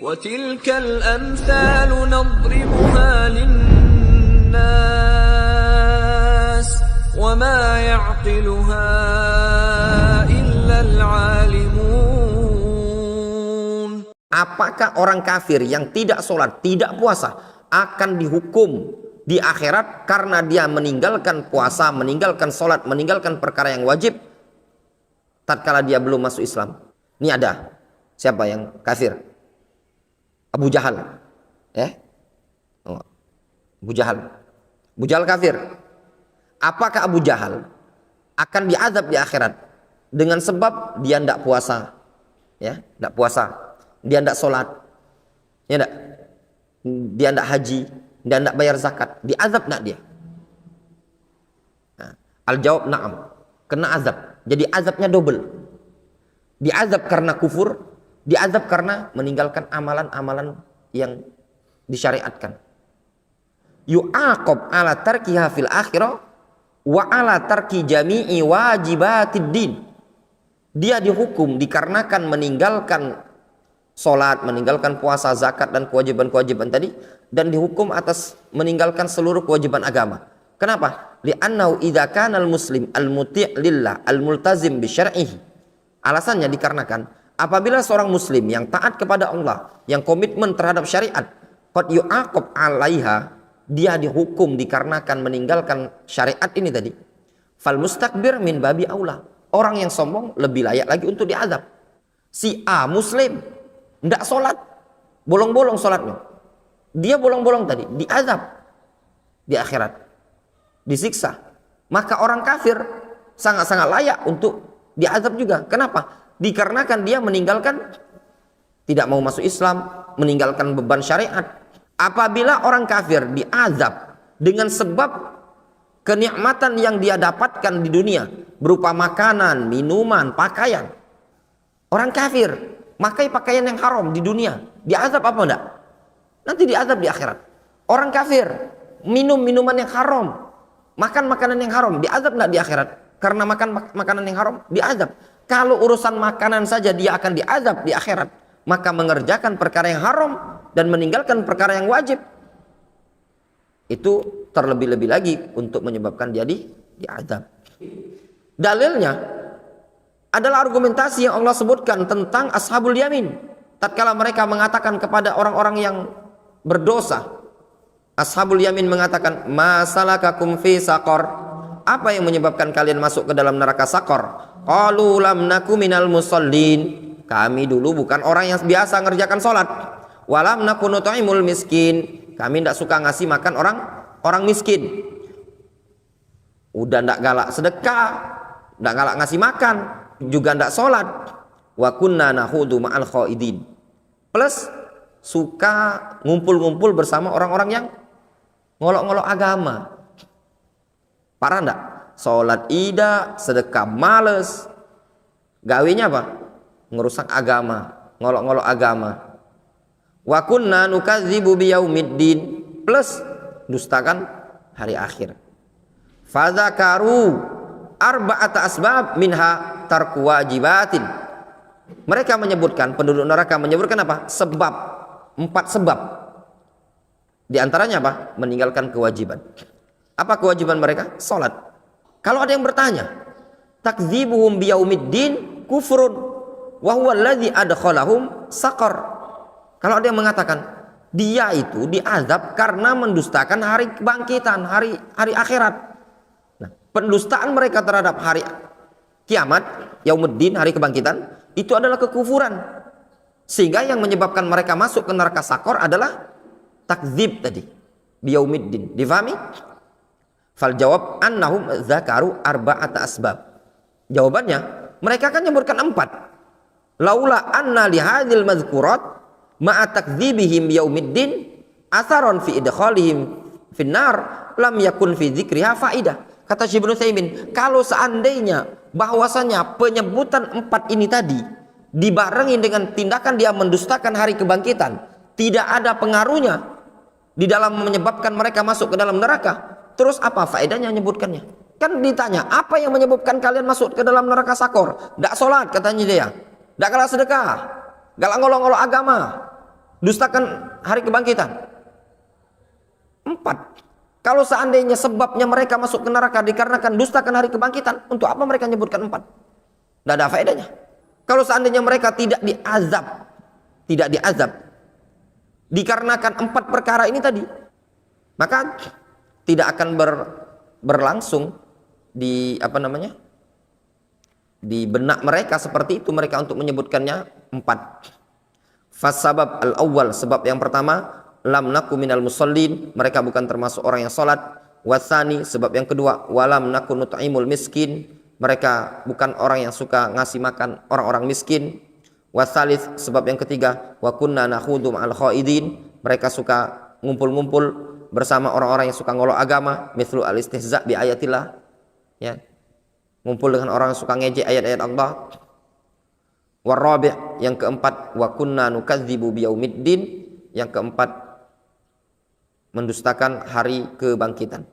وَتِلْكَ الْأَمْثَالُ نَضْرِبُهَا لِلنَّاسِ وَمَا يَعْقِلُهَا إِلَّا الْعَالِمُونَ. Apakah orang kafir yang tidak sholat, tidak puasa akan dihukum di akhirat karena dia meninggalkan puasa, meninggalkan sholat, meninggalkan perkara yang wajib tatkala dia belum masuk Islam? Ini ada. Siapa yang kafir? Abu Jahal. Abu Jahal. Abu Jahal kafir. Apakah Abu Jahal akan diazab di akhirat dengan sebab dia tidak puasa? Tidak puasa. Dia tidak sholat. Dia tidak haji. Dia tidak bayar zakat. Diazab tidak dia? Al-jawab na'am. Kena azab. Jadi azabnya double. Diazab karena kufur, diazab karena meninggalkan amalan-amalan yang disyariatkan. Yu'aqab ala tarkiha fil akhirah wa ala tarki jami'i wajibatid din. Dia dihukum dikarenakan meninggalkan sholat, meninggalkan puasa, zakat dan kewajiban-kewajiban tadi, dan dihukum atas meninggalkan seluruh kewajiban agama. Kenapa? Li'annahu idza kana al-muslim al-muti' lillah al-multazim bi syar'ihi. Alasannya dikarenakan apabila seorang muslim yang taat kepada Allah, yang komitmen terhadap syariat, qad yu'aqab 'alaiha, dia dihukum dikarenakan meninggalkan syariat ini tadi. Fal mustakbir min babi aula. Orang yang sombong lebih layak lagi untuk diazab. Si A muslim tidak sholat, bolong-bolong sholatnya. Dia bolong-bolong tadi, diazab di akhirat, disiksa. Maka orang kafir sangat-sangat layak untuk diazab juga. Kenapa? Dikarenakan dia meninggalkan, tidak mau masuk Islam, meninggalkan beban syariat. Apabila orang kafir diazab dengan sebab kenikmatan yang dia dapatkan di dunia berupa makanan, minuman, pakaian. Orang kafir pakai pakaian yang haram di dunia, diazab apa enggak? Nanti diazab di akhirat. Orang kafir minum minuman yang haram, makan makanan yang haram, diazab enggak di akhirat? Karena makan makanan yang haram, diazab. Kalau urusan makanan saja dia akan diazab di akhirat, maka mengerjakan perkara yang haram dan meninggalkan perkara yang wajib, itu terlebih-lebih lagi untuk menyebabkan dia diazab. Dalilnya adalah argumentasi yang Allah sebutkan tentang ashabul yamin. Tatkala mereka mengatakan kepada orang-orang yang berdosa, ashabul yamin mengatakan, ma salakakum fi saqar? Apa yang menyebabkan kalian masuk ke dalam neraka sakor? Qalu lam naku minal musallin. Kami dulu bukan orang yang biasa ngerjakan sholat. Walam naku nut'imul miskin. Kami tidak suka ngasih makan orang miskin. Udah tidak galak sedekah, tidak galak ngasih makan, juga tidak sholat. Wa kunna nahudu ma'al khaidin. Plus suka ngumpul-ngumpul bersama orang-orang yang ngolok-ngolok agama. Parah enggak? Sholat ida, sedekah males. Gawinya apa? Ngerusak agama, ngolok-ngolok agama. Wa kunna nukadzibu biyaumiddin, plus dustakan hari akhir. Fadzakaru arba'ata asbab minha tarku wajibatin. Mereka menyebutkan, penduduk neraka menyebutkan apa? Sebab, 4 sebab. Di antaranya apa? Meninggalkan kewajiban. Apa kewajiban mereka? Salat. Kalau ada yang bertanya, takdzibuhum biyaumiddin kufrun wa huwa alladzi adkhalahum saqar. Kalau ada yang mengatakan dia itu diazab karena mendustakan hari kebangkitan, hari akhirat. Nah, pendustaan mereka terhadap hari kiamat, yaumuddin, hari kebangkitan, itu adalah kekufuran. Sehingga yang menyebabkan mereka masuk ke neraka saqar adalah takdzib tadi, biyaumiddin. Difahami? Fal jawab annahum zakaru arba'ata asbab. Jawabannya, mereka kan menyebutkan 4. Laula anna li hadzal madhkurat ma'a takdzibihim yaumiddin atharon fi idkhalihim finnar lam yakun fi dzikriha faidah. Kata Syekh Ibnu Utsaimin, kalau seandainya bahwasanya penyebutan 4 ini tadi dibarengi dengan tindakan dia mendustakan hari kebangkitan, tidak ada pengaruhnya di dalam menyebabkan mereka masuk ke dalam neraka, terus apa faedahnya menyebutkannya? Kan ditanya, apa yang menyebabkan kalian masuk ke dalam neraka sakor? Tidak sholat katanya dia, tidak galak sedekah, galak ngolong-ngolong agama. dustakan hari kebangkitan? 4. Kalau seandainya sebabnya mereka masuk ke neraka dikarenakan dustakan hari kebangkitan, untuk apa mereka menyebutkan 4? Tidak ada faedahnya. Kalau seandainya mereka tidak diazab dikarenakan 4 perkara ini tadi, maka tidak akan berlangsung di di benak mereka seperti itu, mereka untuk menyebutkannya 4. Fasabab al-awwal, sebab yang pertama, lam naku minal musallin, mereka bukan termasuk orang yang salat. Wasani, sebab yang kedua, walam naku nut'imul miskin, mereka bukan orang yang suka ngasih makan orang-orang miskin. Wasalis, sebab yang ketiga, wa kunna nakhudu ma'al khaidin, mereka suka ngumpul-ngumpul bersama orang-orang yang suka ngolok agama, mithlu al-istihza bi ayatillah, ya, ngumpul dengan orang yang suka ngejek ayat-ayat Allah. Warabi', yang keempat, wa kunna nukadzibu biyaumiddin, yang keempat, mendustakan hari kebangkitan.